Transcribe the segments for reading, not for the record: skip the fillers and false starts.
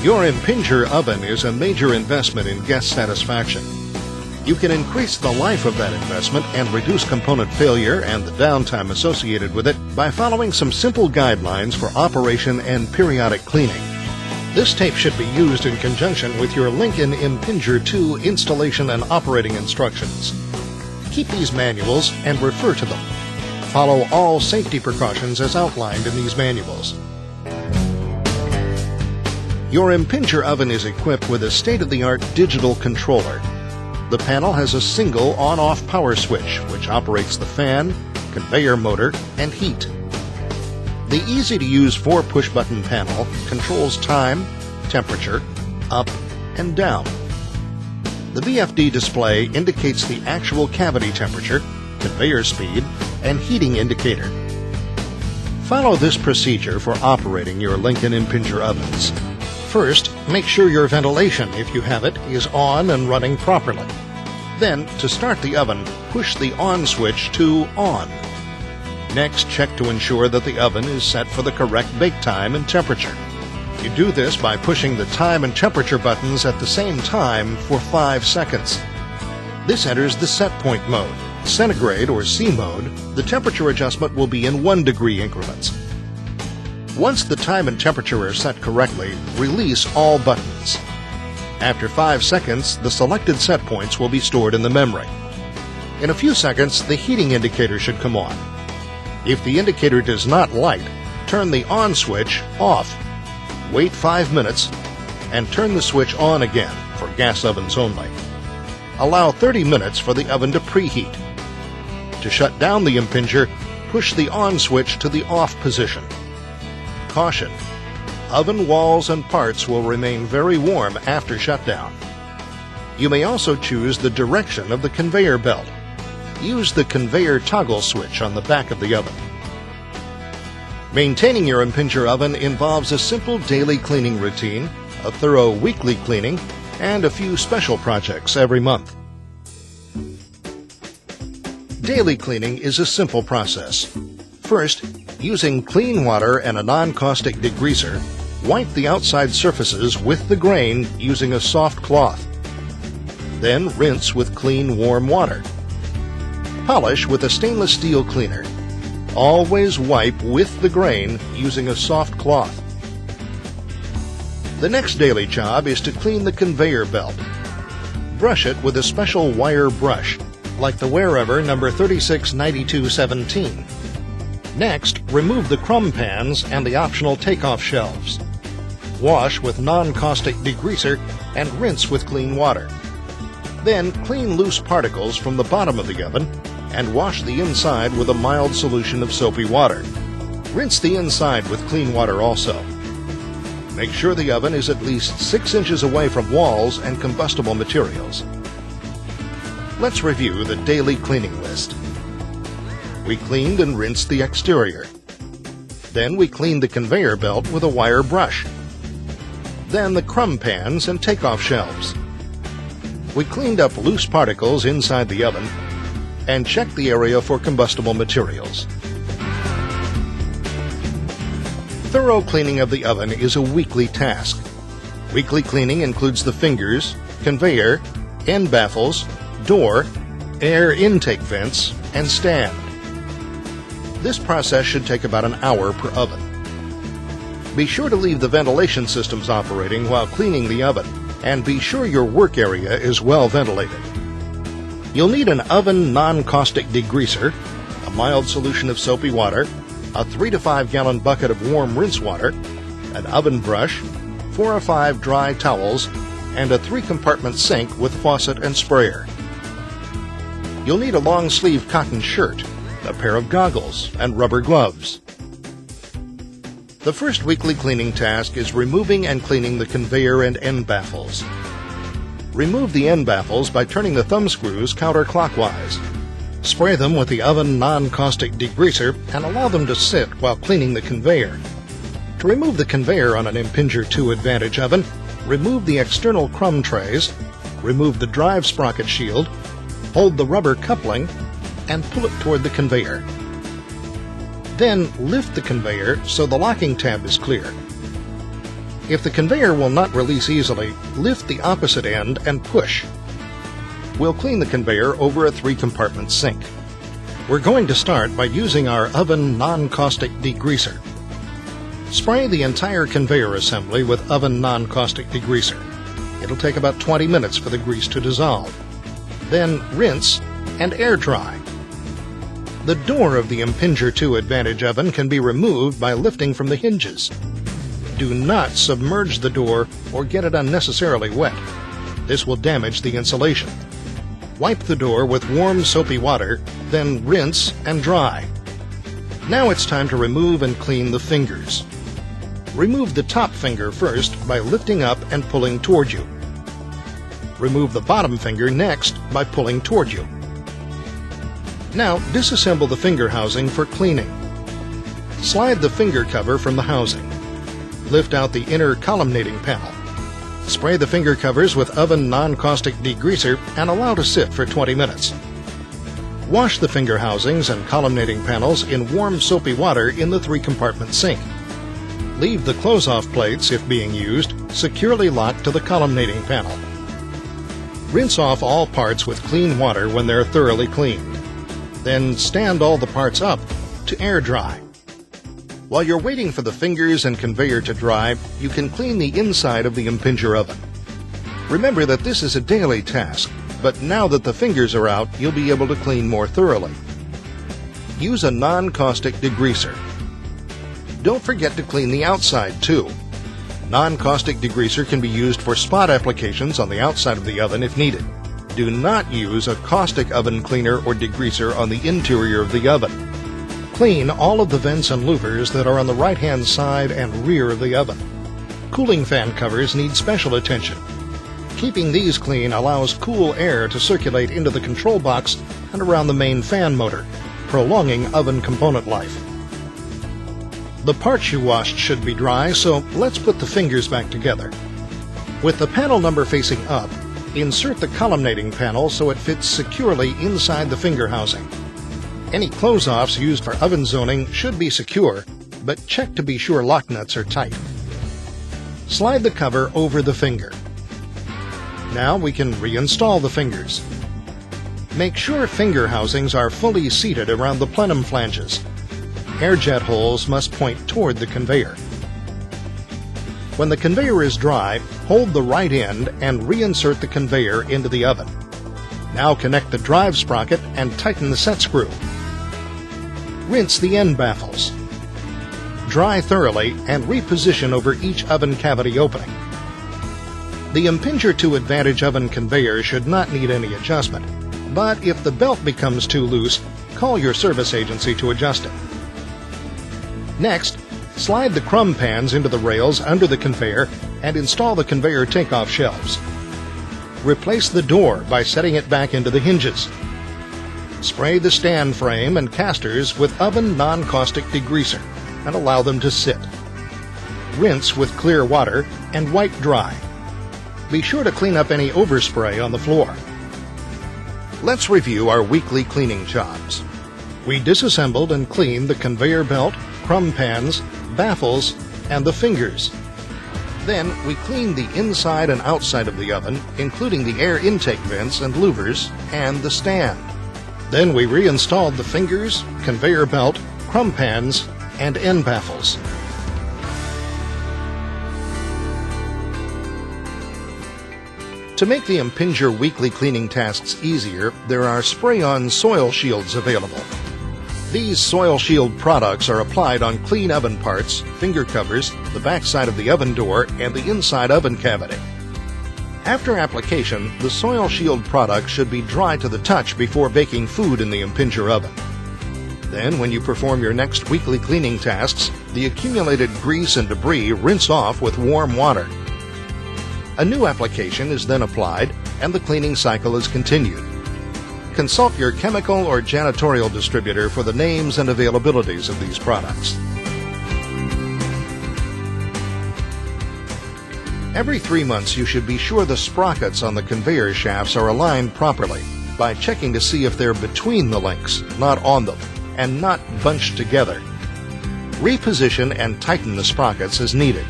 Your Impinger oven is a major investment in guest satisfaction. You can increase the life of that investment and reduce component failure and the downtime associated with it by following some simple guidelines for operation and periodic cleaning. This tape should be used in conjunction with your Lincoln Impinger 2 installation and operating instructions. Keep these manuals and refer to them. Follow all safety precautions as outlined in these manuals. Your Impinger oven is equipped with a state-of-the-art digital controller. The panel has a single on-off power switch, which operates the fan, conveyor motor, and heat. The easy-to-use 4-push-button panel controls time, temperature, up, and down. The VFD display indicates the actual cavity temperature, conveyor speed, and heating indicator. Follow this procedure for operating your Lincoln Impinger ovens. First, make sure your ventilation, if you have it, is on and running properly. Then, to start the oven, push the on switch to on. Next, check to ensure that the oven is set for the correct bake time and temperature. You do this by pushing the time and temperature buttons at the same time for 5 seconds. This enters the set point mode. Centigrade or C mode, the temperature adjustment will be in 1 degree increments. Once the time and temperature are set correctly, release all buttons. After 5 seconds, the selected set points will be stored in the memory. In a few seconds, the heating indicator should come on. If the indicator does not light, turn the on switch off. Wait 5 minutes and turn the switch on again for gas ovens only. Allow 30 minutes for the oven to preheat. To shut down the Impinger, push the on switch to the off position. Caution: oven walls and parts will remain very warm after shutdown. You may also choose the direction of the conveyor belt. Use the conveyor toggle switch on the back of the oven. Maintaining your Impinger oven involves a simple daily cleaning routine, a thorough weekly cleaning, and a few special projects every month. Daily cleaning is a simple process. First, using clean water and a non-caustic degreaser, wipe the outside surfaces with the grain using a soft cloth. Then rinse with clean, warm water. Polish with a stainless steel cleaner. Always wipe with the grain using a soft cloth. The next daily job is to clean the conveyor belt. Brush it with a special wire brush, like the Wherever number 369217. Next, remove the crumb pans and the optional takeoff shelves. Wash with non-caustic degreaser and rinse with clean water. Then clean loose particles from the bottom of the oven and wash the inside with a mild solution of soapy water. Rinse the inside with clean water also. Make sure the oven is at least 6 inches away from walls and combustible materials. Let's review the daily cleaning list. We cleaned and rinsed the exterior. Then we cleaned the conveyor belt with a wire brush. Then the crumb pans and takeoff shelves. We cleaned up loose particles inside the oven and checked the area for combustible materials. Thorough cleaning of the oven is a weekly task. Weekly cleaning includes the fingers, conveyor, end baffles, door, air intake vents, and stand. This process should take about an hour per oven. Be sure to leave the ventilation systems operating while cleaning the oven, and be sure your work area is well ventilated. You'll need an oven non-caustic degreaser, a mild solution of soapy water, a 3 to 5 gallon bucket of warm rinse water, an oven brush, 4 or 5 dry towels, and a 3-compartment sink with faucet and sprayer. You'll need a long-sleeve cotton shirt, a pair of goggles, and rubber gloves. The first weekly cleaning task is removing and cleaning the conveyor and end baffles. Remove the end baffles by turning the thumb screws counterclockwise. Spray them with the oven non-caustic degreaser and allow them to sit while cleaning the conveyor. To remove the conveyor on an Impinger 2 Advantage oven, remove the external crumb trays, remove the drive sprocket shield, hold the rubber coupling, and pull it toward the conveyor. Then lift the conveyor so the locking tab is clear. If the conveyor will not release easily, lift the opposite end and push. We'll clean the conveyor over a 3-compartment sink. We're going to start by using our oven non-caustic degreaser. Spray the entire conveyor assembly with oven non-caustic degreaser. It'll take about 20 minutes for the grease to dissolve. Then rinse and air dry. The door of the Impinger 2 Advantage oven can be removed by lifting from the hinges. Do not submerge the door or get it unnecessarily wet. This will damage the insulation. Wipe the door with warm soapy water, then rinse and dry. Now it's time to remove and clean the fingers. Remove the top finger first by lifting up and pulling toward you. Remove the bottom finger next by pulling toward you. Now disassemble the finger housing for cleaning. Slide the finger cover from the housing. Lift out the inner columnating panel. Spray the finger covers with oven non-caustic degreaser and allow to sit for 20 minutes. Wash the finger housings and columnating panels in warm soapy water in the 3-compartment sink. Leave the close-off plates, if being used, securely locked to the columnating panel. Rinse off all parts with clean water when they're thoroughly cleaned. Then stand all the parts up to air dry. While you're waiting for the fingers and conveyor to dry, you can clean the inside of the Impinger oven. Remember that this is a daily task, but now that the fingers are out, you'll be able to clean more thoroughly. Use a non-caustic degreaser. Don't forget to clean the outside too. Non-caustic degreaser can be used for spot applications on the outside of the oven if needed. Do not use a caustic oven cleaner or degreaser on the interior of the oven. Clean all of the vents and louvers that are on the right-hand side and rear of the oven. Cooling fan covers need special attention. Keeping these clean allows cool air to circulate into the control box and around the main fan motor, prolonging oven component life. The parts you washed should be dry, so let's put the fingers back together. With the panel number facing up, insert the columnating panel so it fits securely inside the finger housing. Any close-offs used for oven zoning should be secure, but check to be sure lock nuts are tight. Slide the cover over the finger. Now we can reinstall the fingers. Make sure finger housings are fully seated around the plenum flanges. Air jet holes must point toward the conveyor. When the conveyor is dry, hold the right end and reinsert the conveyor into the oven. Now connect the drive sprocket and tighten the set screw. Rinse the end baffles. Dry thoroughly and reposition over each oven cavity opening. The Impinger 2 Advantage oven conveyor should not need any adjustment, but if the belt becomes too loose, call your service agency to adjust it. Next, slide the crumb pans into the rails under the conveyor and install the conveyor takeoff shelves. Replace the door by setting it back into the hinges. Spray the stand frame and casters with oven non-caustic degreaser and allow them to sit. Rinse with clear water and wipe dry. Be sure to clean up any overspray on the floor. Let's review our weekly cleaning jobs. We disassembled and cleaned the conveyor belt, crumb pans, baffles, and the fingers. Then we cleaned the inside and outside of the oven, including the air intake vents and louvers, and the stand. Then we reinstalled the fingers, conveyor belt, crumb pans, and end baffles. To make the Impinger weekly cleaning tasks easier, there are spray-on soil shields available. These soil shield products are applied on clean oven parts, finger covers, the backside of the oven door, and the inside oven cavity. After application, the soil shield product should be dry to the touch before baking food in the Impinger oven. Then, when you perform your next weekly cleaning tasks, the accumulated grease and debris rinse off with warm water. A new application is then applied, and the cleaning cycle is continued. Consult your chemical or janitorial distributor for the names and availabilities of these products. Every 3 months, you should be sure the sprockets on the conveyor shafts are aligned properly by checking to see if they're between the links, not on them, and not bunched together. Reposition and tighten the sprockets as needed.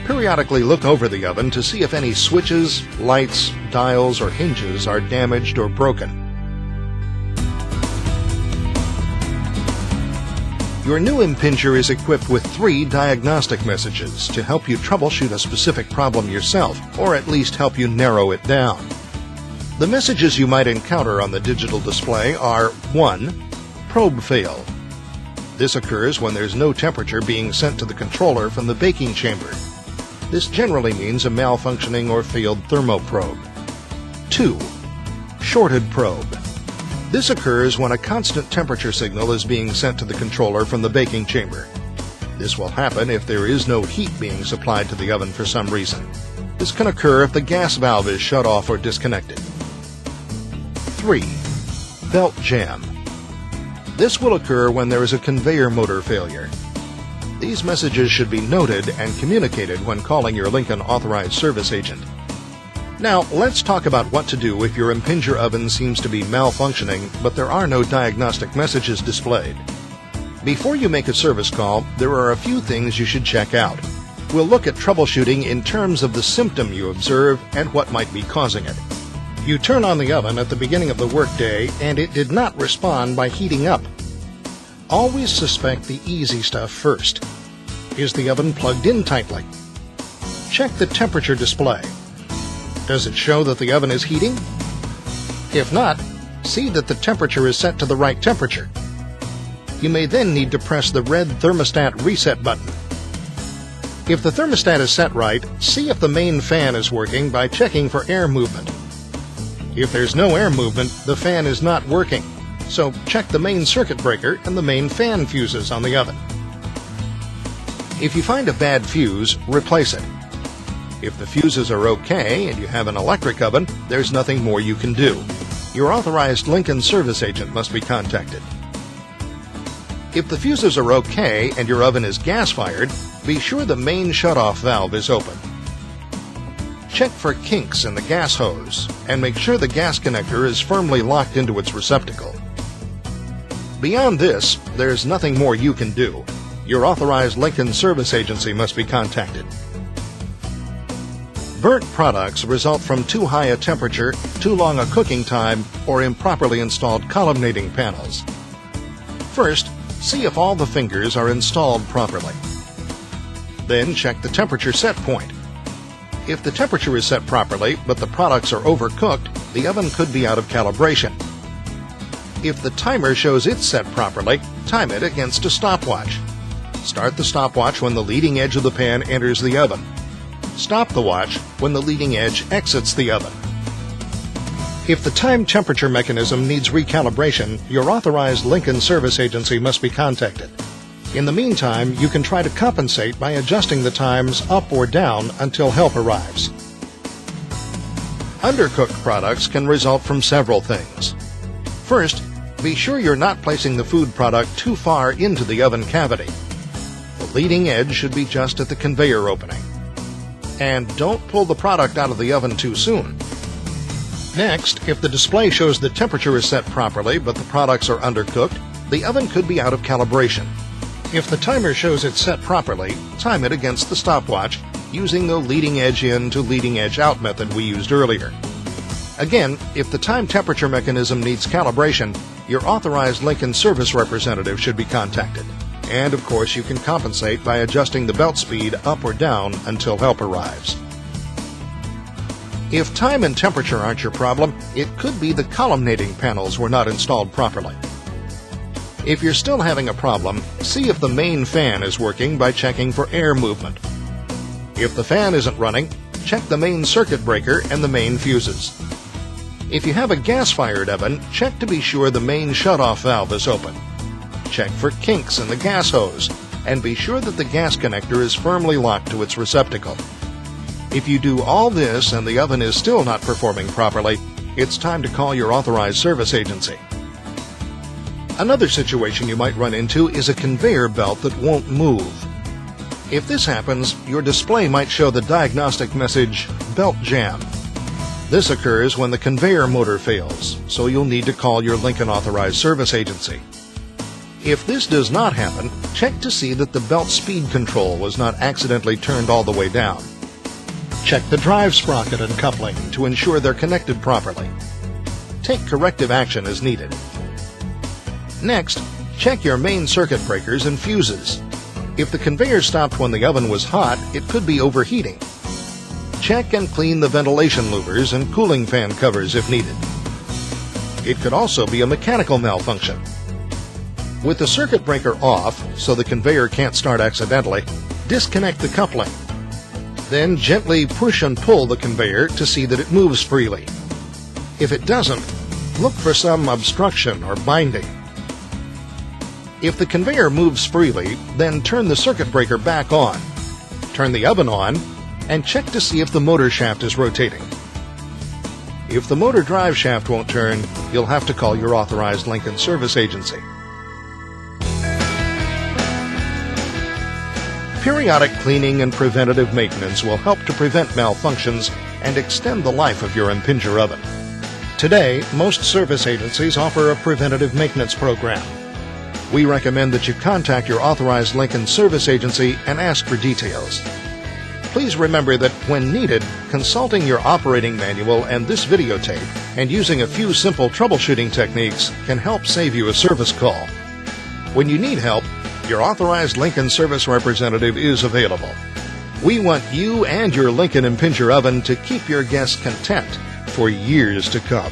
Periodically look over the oven to see if any switches, lights, dials, or hinges are damaged or broken. Your new Impinger is equipped with 3 diagnostic messages to help you troubleshoot a specific problem yourself, or at least help you narrow it down. The messages you might encounter on the digital display are 1. Probe fail. This occurs when there's no temperature being sent to the controller from the baking chamber. This generally means a malfunctioning or failed thermoprobe. 2. Shorted probe. This occurs when a constant temperature signal is being sent to the controller from the baking chamber. This will happen if there is no heat being supplied to the oven for some reason. This can occur if the gas valve is shut off or disconnected. 3. Belt jam. This will occur when there is a conveyor motor failure. These messages should be noted and communicated when calling your Lincoln authorized service agent. Now, let's talk about what to do if your Impinger oven seems to be malfunctioning, but there are no diagnostic messages displayed. Before you make a service call, there are a few things you should check out. We'll look at troubleshooting in terms of the symptom you observe and what might be causing it. You turn on the oven at the beginning of the workday and it did not respond by heating up. Always suspect the easy stuff first. Is the oven plugged in tightly? Check the temperature display. Does it show that the oven is heating? If not, see that the temperature is set to the right temperature. You may then need to press the red thermostat reset button. If the thermostat is set right, see if the main fan is working by checking for air movement. If there's no air movement, the fan is not working, so check the main circuit breaker and the main fan fuses on the oven. If you find a bad fuse, replace it. If the fuses are okay and you have an electric oven, there's nothing more you can do. Your authorized Lincoln service agent must be contacted. If the fuses are okay and your oven is gas-fired, be sure the main shutoff valve is open. Check for kinks in the gas hose and make sure the gas connector is firmly locked into its receptacle. Beyond this, there's nothing more you can do. Your authorized Lincoln service agency must be contacted. Burnt products result from too high a temperature, too long a cooking time, or improperly installed columnating panels. First, see if all the fingers are installed properly. Then check the temperature set point. If the temperature is set properly, but the products are overcooked, the oven could be out of calibration. If the timer shows it's set properly, time it against a stopwatch. Start the stopwatch when the leading edge of the pan enters the oven. Stop the watch when the leading edge exits the oven. If the time temperature mechanism needs recalibration, your authorized Lincoln service agency must be contacted. In the meantime, you can try to compensate by adjusting the times up or down until help arrives. Undercooked products can result from several things. First, be sure you're not placing the food product too far into the oven cavity. The leading edge should be just at the conveyor opening. And don't pull the product out of the oven too soon. Next, if the display shows the temperature is set properly but the products are undercooked, the oven could be out of calibration. If the timer shows it's set properly, time it against the stopwatch using the leading edge in to leading edge out method we used earlier. Again, if the time temperature mechanism needs calibration, your authorized Lincoln service representative should be contacted. And of course, you can compensate by adjusting the belt speed up or down until help arrives. If time and temperature aren't your problem, it could be the columnating panels were not installed properly. If you're still having a problem, see if the main fan is working by checking for air movement. If the fan isn't running, check the main circuit breaker and the main fuses. If you have a gas-fired oven, check to be sure the main shutoff valve is open. Check for kinks in the gas hose, and be sure that the gas connector is firmly locked to its receptacle. If you do all this and the oven is still not performing properly, it's time to call your authorized service agency. Another situation you might run into is a conveyor belt that won't move. If this happens, your display might show the diagnostic message, belt jam. This occurs when the conveyor motor fails, so you'll need to call your Lincoln authorized service agency. If this does not happen, check to see that the belt speed control was not accidentally turned all the way down. Check the drive sprocket and coupling to ensure they're connected properly. Take corrective action as needed. Next, check your main circuit breakers and fuses. If the conveyor stopped when the oven was hot, it could be overheating. Check and clean the ventilation louvers and cooling fan covers if needed. It could also be a mechanical malfunction. With the circuit breaker off, so the conveyor can't start accidentally, disconnect the coupling. Then gently push and pull the conveyor to see that it moves freely. If it doesn't, look for some obstruction or binding. If the conveyor moves freely, then turn the circuit breaker back on. Turn the oven on, and check to see if the motor shaft is rotating. If the motor drive shaft won't turn, you'll have to call your authorized Lincoln service agency. Periodic cleaning and preventative maintenance will help to prevent malfunctions and extend the life of your Impinger oven. Today, most service agencies offer a preventative maintenance program. We recommend that you contact your authorized Lincoln service agency and ask for details. Please remember that when needed, consulting your operating manual and this videotape and using a few simple troubleshooting techniques can help save you a service call. When you need help, your authorized Lincoln service representative is available. We want you and your Lincoln Impinger oven to keep your guests content for years to come.